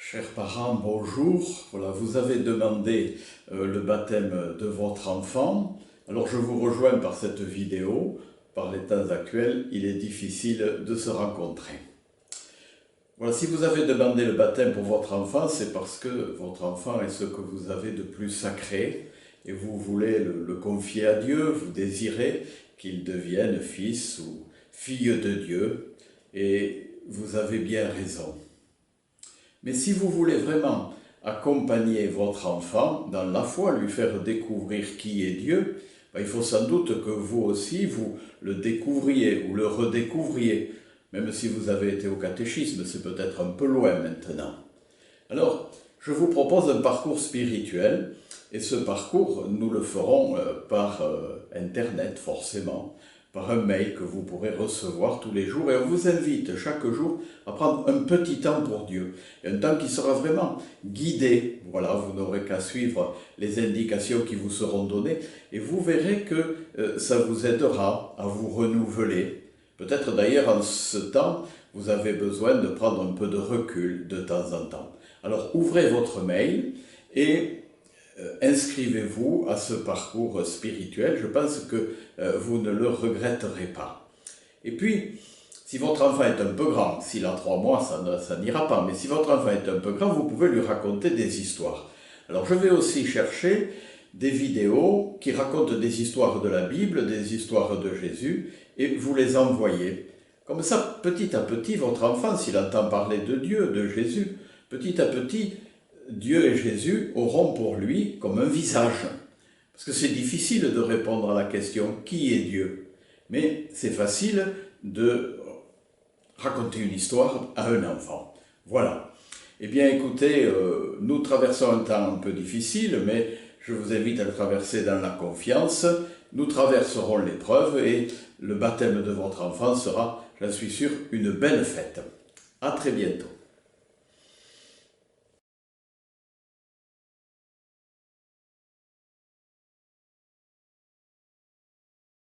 Chers parents, bonjour. Voilà, vous avez demandé le baptême de votre enfant. Alors je vous rejoins par cette vidéo. Par les temps actuels, il est difficile de se rencontrer. Voilà, si vous avez demandé le baptême pour votre enfant, c'est parce que votre enfant est ce que vous avez de plus sacré et vous voulez le confier à Dieu, vous désirez qu'il devienne fils ou fille de Dieu et vous avez bien raison. Mais si vous voulez vraiment accompagner votre enfant dans la foi, lui faire découvrir qui est Dieu, il faut sans doute que vous aussi, vous le découvriez ou le redécouvriez. Même si vous avez été au catéchisme, c'est peut-être un peu loin maintenant. Alors, je vous propose un parcours spirituel, et ce parcours, nous le ferons par Internet, forcément, par un mail que vous pourrez recevoir tous les jours. Et on vous invite chaque jour à prendre un petit temps pour Dieu. Et un temps qui sera vraiment guidé. Voilà, vous n'aurez qu'à suivre les indications qui vous seront données. Et vous verrez que ça vous aidera à vous renouveler. Peut-être d'ailleurs en ce temps, vous avez besoin de prendre un peu de recul de temps en temps. Alors ouvrez votre mail et inscrivez-vous à ce parcours spirituel. Je pense que vous ne le regretterez pas. Et puis, si votre enfant est un peu grand, s'il a 3 mois, ça n'ira pas, mais si votre enfant est un peu grand, vous pouvez lui raconter des histoires. Alors je vais aussi chercher des vidéos qui racontent des histoires de la Bible, des histoires de Jésus, et vous les envoyez. Comme ça, petit à petit, votre enfant, s'il entend parler de Dieu, de Jésus, petit à petit, Dieu et Jésus auront pour lui comme un visage. Parce que c'est difficile de répondre à la question « Qui est Dieu ?» Mais c'est facile de raconter une histoire à un enfant. Voilà. Eh bien écoutez, nous traversons un temps un peu difficile, mais je vous invite à le traverser dans la confiance. Nous traverserons l'épreuve et le baptême de votre enfant sera, j'en suis sûr, une belle fête. À très bientôt.